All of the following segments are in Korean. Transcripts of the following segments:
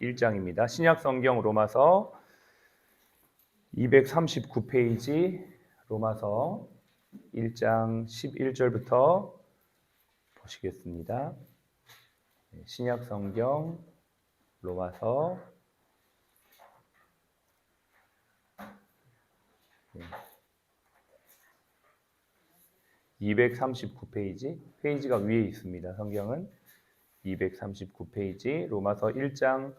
1장입니다. 신약성경 로마서 239페이지 로마서 1장 11절부터 보시겠습니다. 신약성경 로마서 239페이지, 페이지가 위에 있습니다. 성경은 239페이지 로마서 1장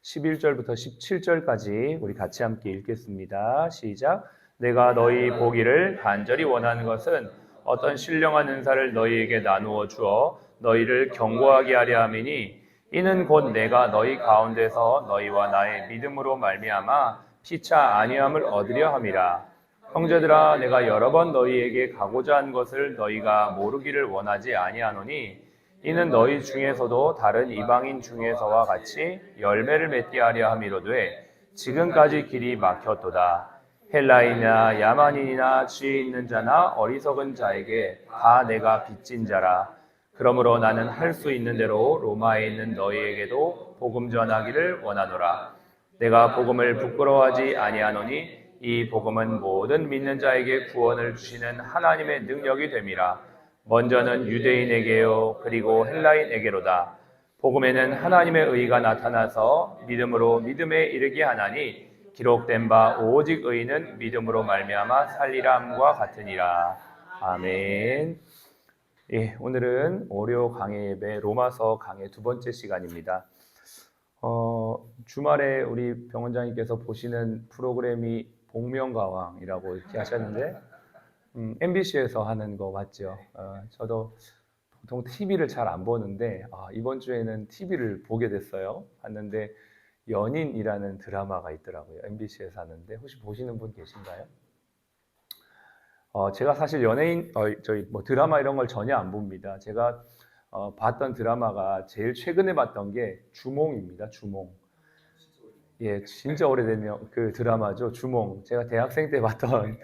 11절부터 17절까지 우리 같이 함께 읽겠습니다. 시작. 내가 너희 보기를 간절히 원하는 것은 어떤 신령한 은사를 너희에게 나누어 주어 너희를 견고하게 하려 함이니 이는 곧 내가 너희 가운데서 너희와 나의 믿음으로 말미암아 피차 안위함을 얻으려 함이라. 형제들아, 내가 여러 번 너희에게 가고자 한 것을 너희가 모르기를 원하지 아니하노니 이는 너희 중에서도 다른 이방인 중에서와 같이 열매를 맺게 하려 함이로되 지금까지 길이 막혔도다. 헬라인이나 야만인이나 지혜 있는 자나 어리석은 자에게 다 내가 빚진 자라. 그러므로 나는 할 수 있는 대로 로마에 있는 너희에게도 복음 전하기를 원하노라. 내가 복음을 부끄러워하지 아니하노니 이 복음은 모든 믿는 자에게 구원을 주시는 하나님의 능력이 됨이라. 먼저는 유대인에게요 그리고 헬라인에게로다. 복음에는 하나님의 의가 나타나서 믿음으로 믿음에 이르게 하나니 기록된 바 오직 의인은 믿음으로 말미암아 살리라 함과 같으니라. 아멘. 예, 오늘은 월요 강해 예배 로마서 강해 두 번째 시간입니다. 주말에 우리 병원장님께서 보시는 프로그램이 복면가왕이라고 이렇게 하셨는데 MBC에서 하는 거 맞죠? 저도 보통 TV를 잘 안 보는데 이번 주에는 TV를 보게 됐어요. 봤는데 연인이라는 드라마가 있더라고요. MBC에서 하는데 혹시 보시는 분 계신가요? 제가 사실 연예인, 드라마 이런 걸 전혀 안 봅니다. 제가 봤던 드라마가 제일 최근에 봤던 게 주몽입니다. 주몽. 예, 진짜 오래된 그 드라마죠. 주몽. 제가 대학생 때 봤던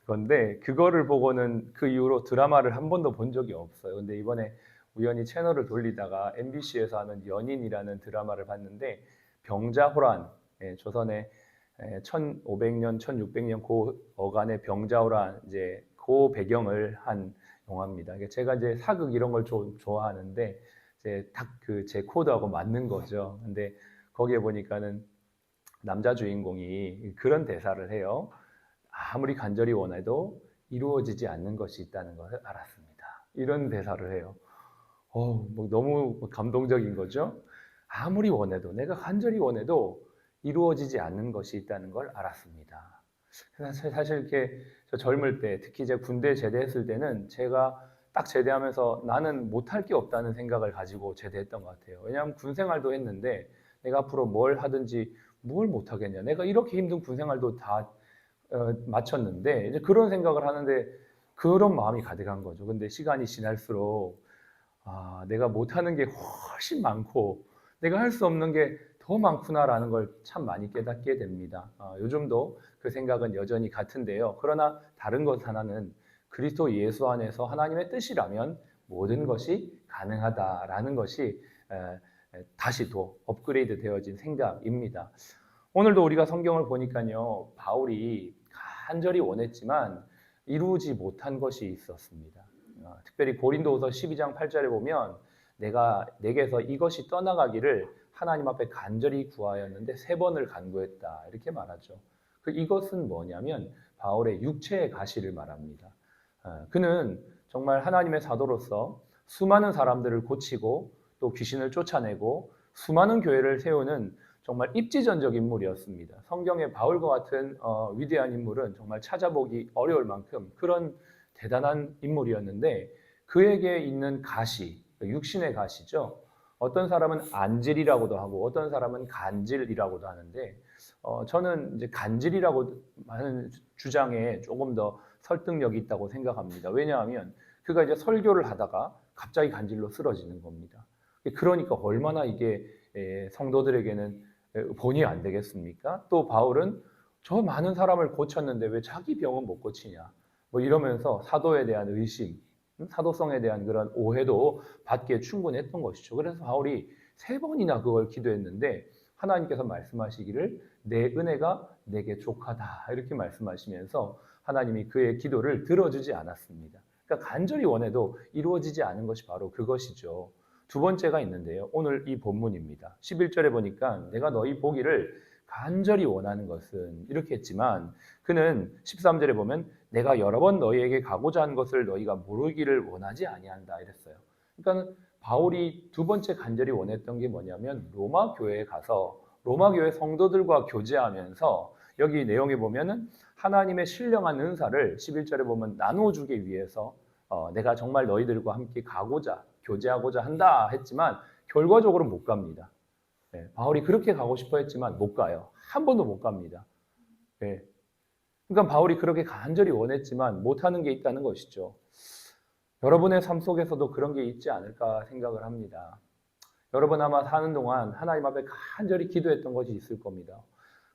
건데 그거를 보고는 그 이후로 드라마를 한 번도 본 적이 없어요. 근데 이번에 우연히 채널을 돌리다가 MBC에서 하는 연인이라는 드라마를 봤는데 병자호란, 조선의 1500년, 1600년 그 어간의 병자호란 이제 그 배경을 한 영화입니다. 제가 이제 사극 이런 걸 좀 좋아하는데 이제 딱 그 제 코드하고 맞는 거죠. 근데 거기에 보니까는 남자 주인공이 그런 대사를 해요. 아무리 간절히 원해도 이루어지지 않는 것이 있다는 것을 알았습니다. 이런 대사를 해요. 너무 감동적인 거죠. 아무리 원해도, 내가 간절히 원해도 이루어지지 않는 것이 있다는 걸 알았습니다. 사실 이렇게 저 젊을 때, 특히 제가 군대 제대했을 때는 제가 딱 제대하면서 나는 못할 게 없다는 생각을 가지고 제대했던 것 같아요. 왜냐하면 군 생활도 했는데 내가 앞으로 뭘 하든지 뭘 못하겠냐. 내가 이렇게 힘든 군 생활도 다 마쳤는데 이제 그런 생각을 하는데 그런 마음이 가득한 거죠. 근데 시간이 지날수록 내가 못하는 게 훨씬 많고 내가 할 수 없는 게 더 많구나라는 걸 참 많이 깨닫게 됩니다. 요즘도 그 생각은 여전히 같은데요. 그러나 다른 것 하나는 그리스도 예수 안에서 하나님의 뜻이라면 모든 것이 가능하다라는 것이 다시 또 업그레이드 되어진 생각입니다. 오늘도 우리가 성경을 보니까요, 바울이 간절히 원했지만 이루지 못한 것이 있었습니다. 특별히 고린도후서 12장 8절에 보면 내가 내게서 이것이 떠나가기를 하나님 앞에 간절히 구하였는데 3번을 간구했다 이렇게 말하죠. 이것은 뭐냐면 바울의 육체의 가시를 말합니다. 그는 정말 하나님의 사도로서 수많은 사람들을 고치고 또 귀신을 쫓아내고 수많은 교회를 세우는 정말 입지전적 인물이었습니다. 성경에 바울과 같은 위대한 인물은 정말 찾아보기 어려울 만큼 그런 대단한 인물이었는데 그에게 있는 가시, 육신의 가시죠. 어떤 사람은 안질이라고도 하고 어떤 사람은 간질이라고도 하는데 저는 이제 간질이라고 하는 주장에 조금 더 설득력이 있다고 생각합니다. 왜냐하면 그가 이제 설교를 하다가 갑자기 간질로 쓰러지는 겁니다. 그러니까 얼마나 이게 성도들에게는 본의 안 되겠습니까? 또 바울은 저 많은 사람을 고쳤는데 왜 자기 병은 못 고치냐? 이러면서 사도에 대한 의심, 사도성에 대한 그런 오해도 받기에 충분했던 것이죠. 그래서 바울이 3번이나 그걸 기도했는데 하나님께서 말씀하시기를 내 은혜가 내게 족하다 이렇게 말씀하시면서 하나님이 그의 기도를 들어주지 않았습니다. 그러니까 간절히 원해도 이루어지지 않은 것이 바로 그것이죠. 두 번째가 있는데요. 오늘 이 본문입니다. 11절에 보니까 내가 너희 보기를 간절히 원하는 것은 이렇게 했지만 그는 13절에 보면 내가 여러 번 너희에게 가고자 한 것을 너희가 모르기를 원하지 아니한다 이랬어요. 그러니까 바울이 두 번째 간절히 원했던 게 뭐냐면 로마 교회에 가서 로마 교회 성도들과 교제하면서 여기 내용에 보면은 하나님의 신령한 은사를 11절에 보면 나눠주기 위해서 내가 정말 너희들과 함께 가고자 교제하고자 한다 했지만 결과적으로 못 갑니다. 네, 바울이 그렇게 가고 싶어 했지만 못 가요. 한 번도 못 갑니다. 네. 그러니까 바울이 그렇게 간절히 원했지만 못하는 게 있다는 것이죠. 여러분의 삶 속에서도 그런 게 있지 않을까 생각을 합니다. 여러분 아마 사는 동안 하나님 앞에 간절히 기도했던 것이 있을 겁니다.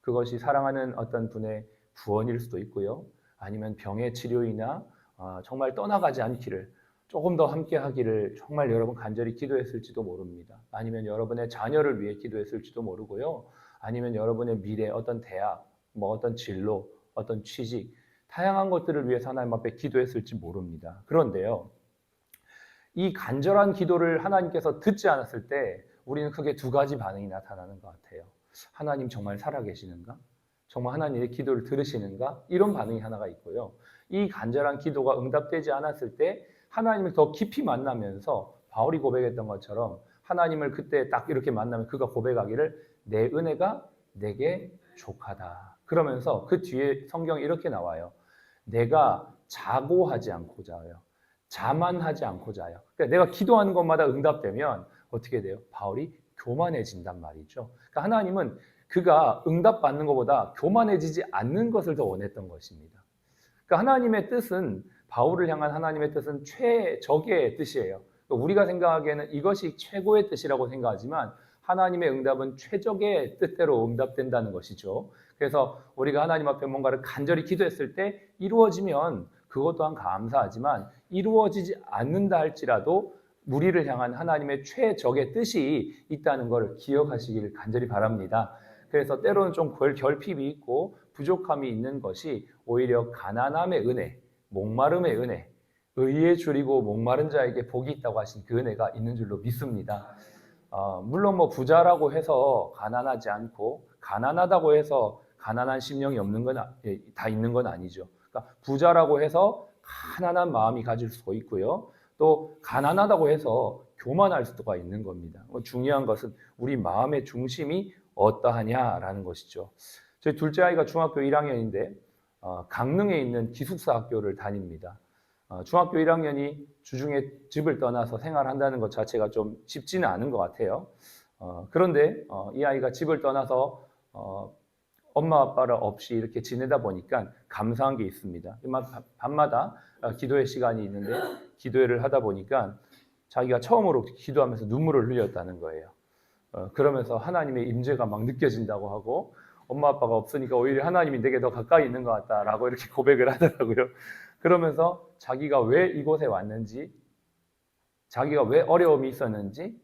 그것이 사랑하는 어떤 분의 구원일 수도 있고요. 아니면 병의 치료이나 정말 떠나가지 않기를 조금 더 함께 하기를 정말 여러분 간절히 기도했을지도 모릅니다. 아니면 여러분의 자녀를 위해 기도했을지도 모르고요. 아니면 여러분의 미래, 어떤 대학, 어떤 진로, 어떤 취직, 다양한 것들을 위해서 하나님 앞에 기도했을지 모릅니다. 그런데요, 이 간절한 기도를 하나님께서 듣지 않았을 때 우리는 크게 두 가지 반응이 나타나는 것 같아요. 하나님 정말 살아계시는가? 정말 하나님의 기도를 들으시는가? 이런 반응이 하나가 있고요. 이 간절한 기도가 응답되지 않았을 때 하나님을 더 깊이 만나면서 바울이 고백했던 것처럼 하나님을 그때 딱 이렇게 만나면 그가 고백하기를 내 은혜가 내게 족하다. 그러면서 그 뒤에 성경이 이렇게 나와요. 내가 자고하지 않고자 하여 자만하지 않고자 하여. 그러니까 내가 기도하는 것마다 응답되면 어떻게 돼요? 바울이 교만해진단 말이죠. 그러니까 하나님은 그가 응답받는 것보다 교만해지지 않는 것을 더 원했던 것입니다. 그러니까 하나님의 뜻은 바울을 향한 하나님의 뜻은 최적의 뜻이에요. 우리가 생각하기에는 이것이 최고의 뜻이라고 생각하지만 하나님의 응답은 최적의 뜻대로 응답된다는 것이죠. 그래서 우리가 하나님 앞에 뭔가를 간절히 기도했을 때 이루어지면 그것 또한 감사하지만 이루어지지 않는다 할지라도 우리를 향한 하나님의 최적의 뜻이 있다는 것을 기억하시기를 간절히 바랍니다. 그래서 때로는 좀 결핍이 있고 부족함이 있는 것이 오히려 가난함의 은혜, 목마름의 은혜, 의에 줄이고 목마른 자에게 복이 있다고 하신 그 은혜가 있는 줄로 믿습니다. 물론 부자라고 해서 가난하지 않고 가난하다고 해서 가난한 심령이 없는 건 다 있는 건 아니죠. 그러니까 부자라고 해서 가난한 마음이 가질 수도 있고요. 또 가난하다고 해서 교만할 수가 있는 겁니다. 중요한 것은 우리 마음의 중심이 어떠하냐라는 것이죠. 저희 둘째 아이가 중학교 1학년인데 강릉에 있는 기숙사 학교를 다닙니다. 중학교 1학년이 주중에 집을 떠나서 생활한다는 것 자체가 좀 쉽지는 않은 것 같아요. 그런데 이 아이가 집을 떠나서 엄마 아빠를 없이 이렇게 지내다 보니까 감사한 게 있습니다. 밤마다 기도회 시간이 있는데 기도회를 하다 보니까 자기가 처음으로 기도하면서 눈물을 흘렸다는 거예요. 그러면서 하나님의 임재가 막 느껴진다고 하고 엄마 아빠가 없으니까 오히려 하나님이 내게 더 가까이 있는 것 같다라고 이렇게 고백을 하더라고요. 그러면서 자기가 왜 이곳에 왔는지, 자기가 왜 어려움이 있었는지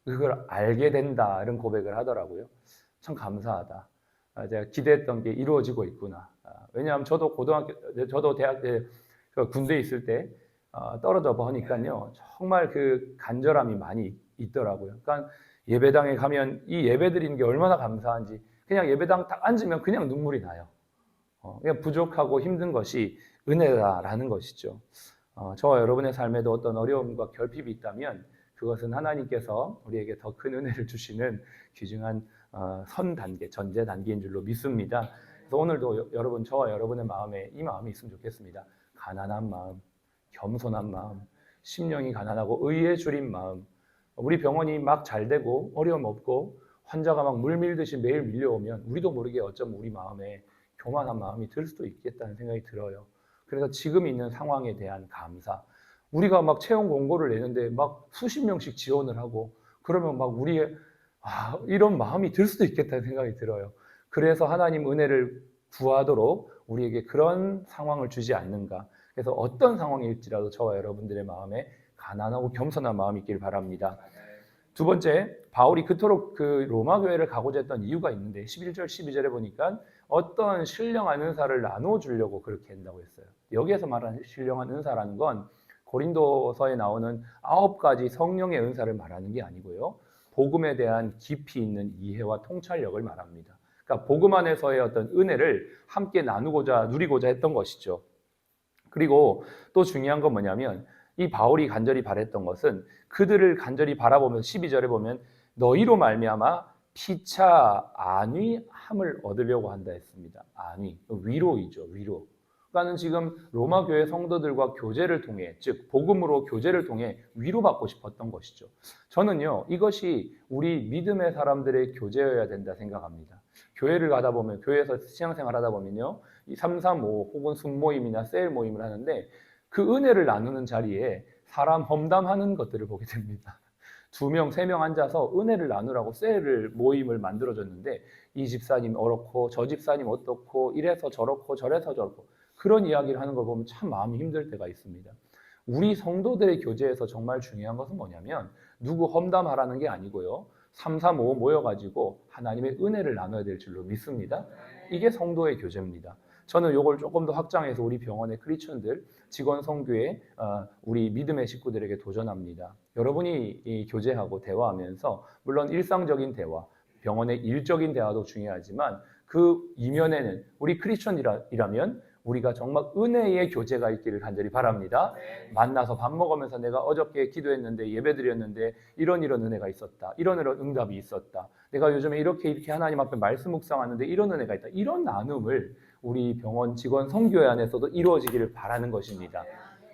그걸 알게 된다 이런 고백을 하더라고요. 참 감사하다. 제가 기대했던 게 이루어지고 있구나. 왜냐하면 저도 대학 때 군대에 있을 때 떨어져 보니까요 정말 그 간절함이 많이 있더라고요. 그러니까 예배당에 가면 이 예배 드리는 게 얼마나 감사한지 그냥 예배당 딱 앉으면 그냥 눈물이 나요. 그냥 부족하고 힘든 것이 은혜다라는 것이죠. 저와 여러분의 삶에도 어떤 어려움과 결핍이 있다면 그것은 하나님께서 우리에게 더 큰 은혜를 주시는 귀중한 선 단계, 전제 단계인 줄로 믿습니다. 그래서 오늘도 여러분, 저와 여러분의 마음에 이 마음이 있으면 좋겠습니다. 가난한 마음, 겸손한 마음, 심령이 가난하고 의에 줄인 마음. 우리 병원이 막 잘 되고 어려움 없고 환자가 막 물 밀듯이 매일 밀려오면 우리도 모르게 어쩌면 우리 마음에 교만한 마음이 들 수도 있겠다는 생각이 들어요. 그래서 지금 있는 상황에 대한 감사. 우리가 막 채용 공고를 내는데 막 수십 명씩 지원을 하고 그러면 막 우리의 이런 마음이 들 수도 있겠다는 생각이 들어요. 그래서 하나님 은혜를 구하도록 우리에게 그런 상황을 주지 않는가. 그래서 어떤 상황일지라도 저와 여러분들의 마음에 가난하고 겸손한 마음이 있길 바랍니다. 두 번째, 바울이 그토록 그 로마 교회를 가고자 했던 이유가 있는데 11절 12절에 보니까 어떤 신령한 은사를 나눠 주려고 그렇게 한다고 했어요. 여기에서 말하는 신령한 은사라는 건 고린도서에 나오는 9가지 성령의 은사를 말하는 게 아니고요. 복음에 대한 깊이 있는 이해와 통찰력을 말합니다. 그러니까 복음 안에서의 어떤 은혜를 함께 나누고자 누리고자 했던 것이죠. 그리고 또 중요한 건 뭐냐면 이 바울이 간절히 바랬던 것은 그들을 간절히 바라보면서 12절에 보면 너희로 말미암아 피차 안위함을 얻으려고 한다 했습니다. 안위, 위로이죠. 위로. 그러니까는 지금 로마 교회 성도들과 교제를 통해, 즉 복음으로 교제를 통해 위로받고 싶었던 것이죠. 저는요, 이것이 우리 믿음의 사람들의 교제여야 된다 생각합니다. 교회를 가다 보면, 교회에서 신앙생활 하다 보면요, 이 335 혹은 순모임이나 셀 모임을 하는데 그 은혜를 나누는 자리에 사람 험담하는 것들을 보게 됩니다. 2명, 3명 앉아서 은혜를 나누라고 셀을 모임을 만들어줬는데 이 집사님 어렇고 저 집사님 어떻고 이래서 저렇고 저래서 저렇고 그런 이야기를 하는 걸 보면 참 마음이 힘들 때가 있습니다. 우리 성도들의 교제에서 정말 중요한 것은 뭐냐면 누구 험담하라는 게 아니고요. 3, 3, 5 모여가지고 하나님의 은혜를 나눠야 될 줄로 믿습니다. 이게 성도의 교제입니다. 저는 이걸 조금 더 확장해서 우리 병원의 크리스천들, 직원 성교회, 우리 믿음의 식구들에게 도전합니다. 여러분이 이 교제하고 대화하면서 물론 일상적인 대화, 병원의 일적인 대화도 중요하지만 그 이면에는 우리 크리스천이라면 우리가 정말 은혜의 교제가 있기를 간절히 바랍니다. 만나서 밥 먹으면서 내가 어저께 기도했는데 예배드렸는데 이런 은혜가 있었다. 이런 응답이 있었다. 내가 요즘에 이렇게 하나님 앞에 말씀 묵상하는데 이런 은혜가 있다. 이런 나눔을 우리 병원 직원 성교회 안에서도 이루어지기를 바라는 것입니다.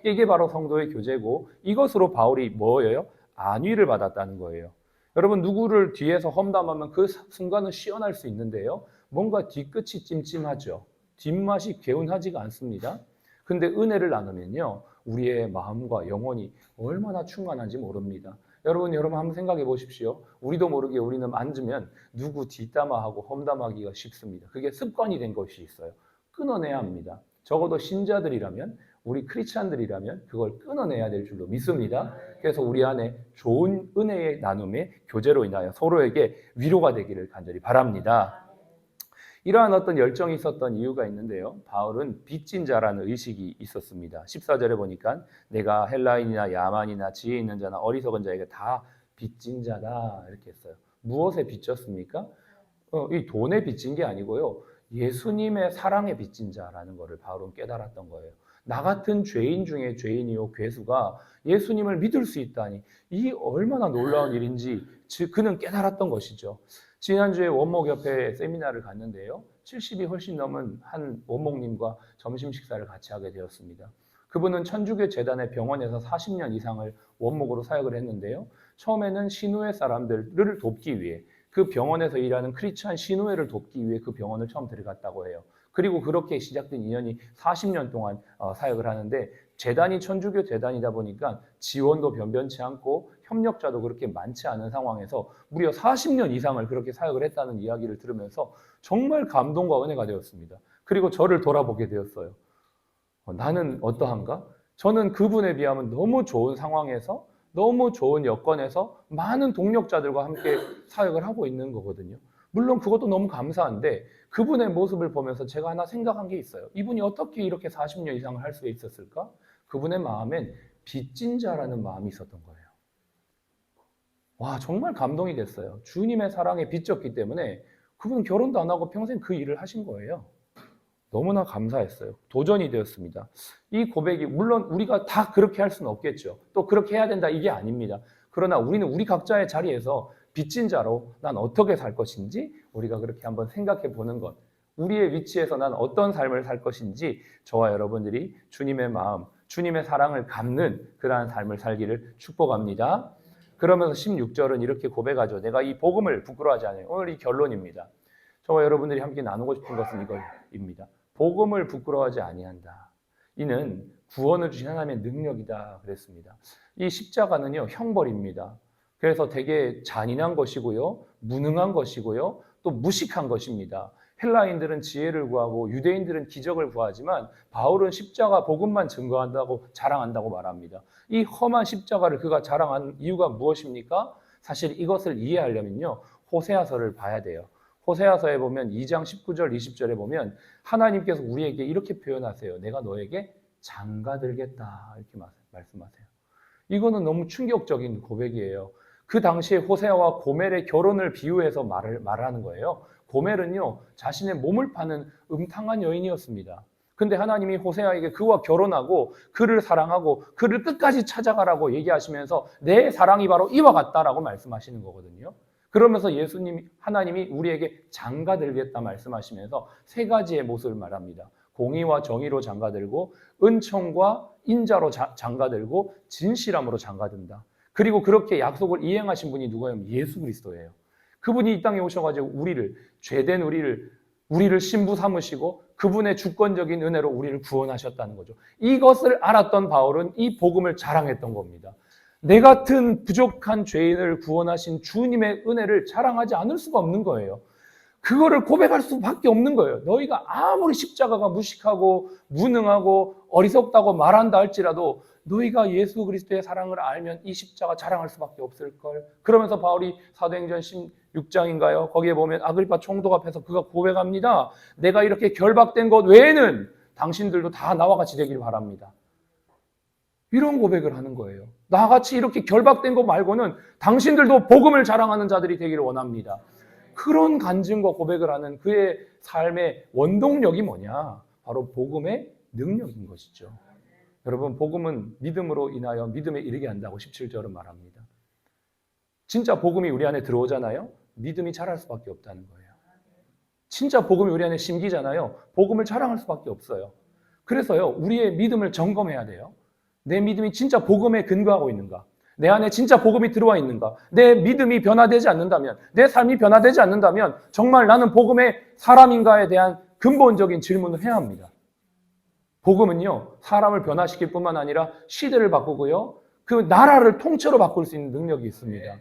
이게 바로 성도의 교제고 이것으로 바울이 뭐예요? 안위를 받았다는 거예요. 여러분 누구를 뒤에서 험담하면 그 순간은 시원할 수 있는데요. 뭔가 뒤끝이 찜찜하죠. 뒷맛이 개운하지가 않습니다. 근데 은혜를 나누면요. 우리의 마음과 영혼이 얼마나 충만한지 모릅니다. 여러분 한번 생각해 보십시오. 우리도 모르게 우리는 앉으면 누구 뒷담화하고 험담하기가 쉽습니다. 그게 습관이 된 것이 있어요. 끊어내야 합니다. 적어도 신자들이라면 우리 크리스찬들이라면 그걸 끊어내야 될 줄로 믿습니다. 그래서 우리 안에 좋은 은혜의 나눔의 교제로 인하여 서로에게 위로가 되기를 간절히 바랍니다. 이러한 어떤 열정이 있었던 이유가 있는데요. 바울은 빚진 자라는 의식이 있었습니다. 14절에 보니까 내가 헬라인이나 야만이나 지혜 있는 자나 어리석은 자에게 다 빚진 자다 이렇게 했어요. 무엇에 빚졌습니까? 이 돈에 빚진 게 아니고요. 예수님의 사랑에 빚진 자라는 것을 바울은 깨달았던 거예요. 나 같은 죄인 중에 죄인이요 괴수가 예수님을 믿을 수 있다니 이 얼마나 놀라운 일인지 그는 깨달았던 것이죠. 지난주에 원목협회 세미나를 갔는데요. 70이 훨씬 넘은 한 원목님과 점심 식사를 같이 하게 되었습니다. 그분은 천주교 재단의 병원에서 40년 이상을 원목으로 사역을 했는데요. 처음에는 신우회 사람들을 돕기 위해 그 병원에서 일하는 크리스찬 신우회를 돕기 위해 그 병원을 처음 들어갔다고 해요. 그리고 그렇게 시작된 인연이 40년 동안 사역을 하는데 재단이 천주교 재단이다 보니까 지원도 변변치 않고 협력자도 그렇게 많지 않은 상황에서 무려 40년 이상을 그렇게 사역을 했다는 이야기를 들으면서 정말 감동과 은혜가 되었습니다. 그리고 저를 돌아보게 되었어요. 나는 어떠한가? 저는 그분에 비하면 너무 좋은 상황에서 너무 좋은 여건에서 많은 동력자들과 함께 사역을 하고 있는 거거든요. 물론 그것도 너무 감사한데 그분의 모습을 보면서 제가 하나 생각한 게 있어요. 이분이 어떻게 이렇게 40년 이상을 할 수 있었을까? 그분의 마음엔 빚진 자라는 마음이 있었던 거예요. 와, 정말 감동이 됐어요. 주님의 사랑에 빚졌기 때문에 그분은 결혼도 안 하고 평생 그 일을 하신 거예요. 너무나 감사했어요. 도전이 되었습니다. 이 고백이 물론 우리가 다 그렇게 할 수는 없겠죠. 또 그렇게 해야 된다 이게 아닙니다. 그러나 우리는 우리 각자의 자리에서 빚진 자로 난 어떻게 살 것인지 우리가 그렇게 한번 생각해 보는 것. 우리의 위치에서 난 어떤 삶을 살 것인지 저와 여러분들이 주님의 마음, 주님의 사랑을 갚는 그러한 삶을 살기를 축복합니다. 그러면서 16절은 이렇게 고백하죠. 내가 이 복음을 부끄러워하지 않아요. 오늘 이 결론입니다. 저와 여러분들이 함께 나누고 싶은 것은 이거입니다. 복음을 부끄러워하지 아니한다. 이는 구원을 주신 하나님의 능력이다 그랬습니다. 이 십자가는요 형벌입니다. 그래서 되게 잔인한 것이고요, 무능한 것이고요, 또 무식한 것입니다. 헬라인들은 지혜를 구하고 유대인들은 기적을 구하지만 바울은 십자가 복음만 증거한다고 자랑한다고 말합니다. 이 험한 십자가를 그가 자랑한 이유가 무엇입니까? 사실 이것을 이해하려면요, 호세아서를 봐야 돼요. 호세아서에 보면 2장 19절 20절에 보면 하나님께서 우리에게 이렇게 표현하세요. 내가 너에게 장가들겠다 이렇게 말씀하세요. 이거는 너무 충격적인 고백이에요. 그 당시에 호세아와 고멜의 결혼을 비유해서 말하는 거예요. 고멜은요, 자신의 몸을 파는 음탕한 여인이었습니다. 근데 하나님이 호세아에게 그와 결혼하고 그를 사랑하고 그를 끝까지 찾아가라고 얘기하시면서 내 사랑이 바로 이와 같다라고 말씀하시는 거거든요. 그러면서 하나님이 우리에게 장가들겠다 말씀하시면서 세 가지의 모습을 말합니다. 공의와 정의로 장가들고 은총과 인자로 장가들고 진실함으로 장가든다. 그리고 그렇게 약속을 이행하신 분이 누구예요? 예수 그리스도예요. 그분이 이 땅에 오셔가지고 죄된 우리를 신부 삼으시고 그분의 주권적인 은혜로 우리를 구원하셨다는 거죠. 이것을 알았던 바울은 이 복음을 자랑했던 겁니다. 내 같은 부족한 죄인을 구원하신 주님의 은혜를 자랑하지 않을 수가 없는 거예요. 그거를 고백할 수밖에 없는 거예요. 너희가 아무리 십자가가 무식하고 무능하고 어리석다고 말한다 할지라도 너희가 예수 그리스도의 사랑을 알면 이 십자가 자랑할 수밖에 없을걸. 그러면서 바울이 사도행전 16장인가요? 거기에 보면 아그리파 총독 앞에서 그가 고백합니다. 내가 이렇게 결박된 것 외에는 당신들도 다 나와 같이 되길 바랍니다. 이런 고백을 하는 거예요. 나같이 이렇게 결박된 것 말고는 당신들도 복음을 자랑하는 자들이 되기를 원합니다. 그런 간증과 고백을 하는 그의 삶의 원동력이 뭐냐? 바로 복음의 능력인 것이죠. 여러분, 복음은 믿음으로 인하여 믿음에 이르게 한다고 17절은 말합니다. 진짜 복음이 우리 안에 들어오잖아요. 믿음이 자랄 수밖에 없다는 거예요. 진짜 복음이 우리 안에 심기잖아요. 복음을 자랑할 수밖에 없어요. 그래서요, 우리의 믿음을 점검해야 돼요. 내 믿음이 진짜 복음에 근거하고 있는가? 내 안에 진짜 복음이 들어와 있는가? 내 믿음이 변화되지 않는다면, 내 삶이 변화되지 않는다면 정말 나는 복음의 사람인가에 대한 근본적인 질문을 해야 합니다. 복음은요, 사람을 변화시킬 뿐만 아니라 시대를 바꾸고요, 그 나라를 통째로 바꿀 수 있는 능력이 있습니다.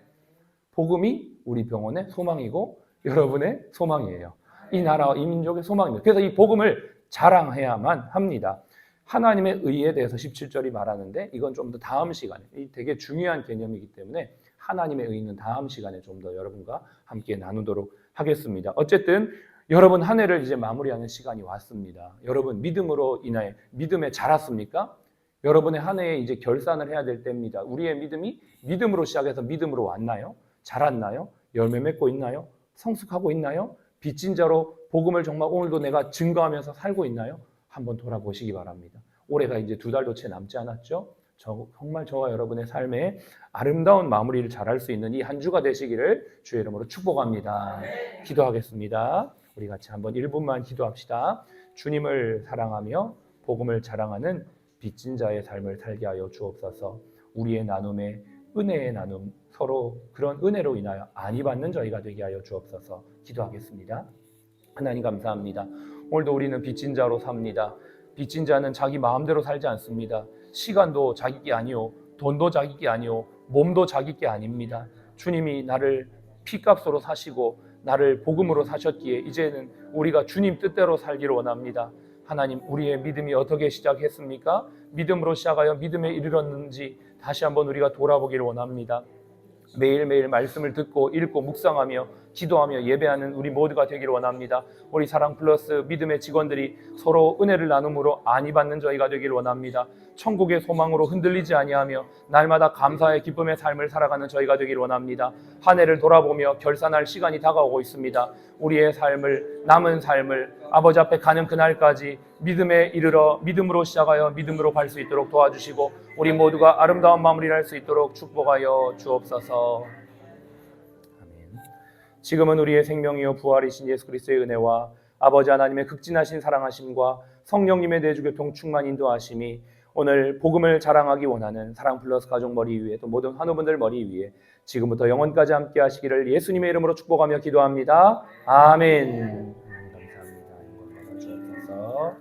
복음이 우리 병원의 소망이고 여러분의 소망이에요. 이 나라와 이 민족의 소망입니다. 그래서 이 복음을 자랑해야만 합니다. 하나님의 의에 대해서 17절이 말하는데 이건 좀 더 다음 시간에, 되게 중요한 개념이기 때문에 하나님의 의는 다음 시간에 좀 더 여러분과 함께 나누도록 하겠습니다. 어쨌든 여러분 한 해를 이제 마무리하는 시간이 왔습니다. 여러분 믿음으로 인하여 믿음에 자랐습니까? 여러분의 한 해에 이제 결산을 해야 될 때입니다. 우리의 믿음이 믿음으로 시작해서 믿음으로 왔나요? 자랐나요? 열매 맺고 있나요? 성숙하고 있나요? 빚진 자로 복음을 정말 오늘도 내가 증거하면서 살고 있나요? 한번 돌아보시기 바랍니다. 올해가 이제 2달도 채 남지 않았죠? 정말 저와 여러분의 삶에 아름다운 마무리를 잘할 수 있는 이 한 주가 되시기를 주의 이름으로 축복합니다. 기도하겠습니다. 우리 같이 한번 1분만 기도합시다. 주님을 사랑하며 복음을 자랑하는 빚진 자의 삶을 살게 하여 주옵소서. 우리의 나눔에 은혜의 나눔, 서로 그런 은혜로 인하여 안위 받는 저희가 되게 하여 주옵소서. 기도하겠습니다. 하나님 감사합니다. 오늘도 우리는 빚진 자로 삽니다. 빚진 자는 자기 마음대로 살지 않습니다. 시간도 자기 게 아니요, 돈도 자기 게 아니요, 몸도 자기 게 아닙니다. 주님이 나를 피값으로 사시고 나를 복음으로 사셨기에 이제는 우리가 주님 뜻대로 살기를 원합니다. 하나님, 우리의 믿음이 어떻게 시작했습니까? 믿음으로 시작하여 믿음에 이르렀는지 다시 한번 우리가 돌아보기를 원합니다. 매일매일 말씀을 듣고 읽고 묵상하며 기도하며 예배하는 우리 모두가 되기를 원합니다. 우리 사랑 플러스 믿음의 직원들이 서로 은혜를 나눔으로 안위 받는 저희가 되기를 원합니다. 천국의 소망으로 흔들리지 아니하며 날마다 감사의 기쁨의 삶을 살아가는 저희가 되기를 원합니다. 한 해를 돌아보며 결산할 시간이 다가오고 있습니다. 우리의 삶을, 남은 삶을 아버지 앞에 가는 그날까지 믿음에 이르러 믿음으로 시작하여 믿음으로 갈 수 있도록 도와주시고 우리 모두가 아름다운 마무리를 할 수 있도록 축복하여 주옵소서. 아멘. 지금은 우리의 생명이요 부활이신 예수 그리스도의 은혜와 아버지 하나님의 극진하신 사랑하심과 성령님의 내주교통 충만 인도하심이 오늘 복음을 자랑하기 원하는 사랑 플러스 가족 머리 위에 또 모든 환우분들 머리 위에 지금부터 영원까지 함께 하시기를 예수님의 이름으로 축복하며 기도합니다. 아멘. 감사합니다.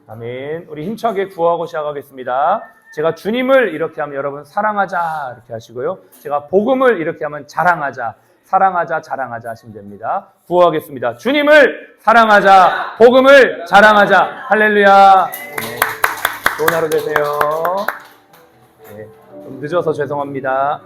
아멘. 우리 힘차게 구호하고 시작하겠습니다. 제가 주님을 이렇게 하면 여러분 사랑하자 이렇게 하시고요. 제가 복음을 이렇게 하면 자랑하자, 사랑하자, 자랑하자 하시면 됩니다. 구호하겠습니다. 주님을 사랑하자, 복음을 자랑하자. 할렐루야. 네. 좋은 하루 되세요. 네. 좀 늦어서 죄송합니다.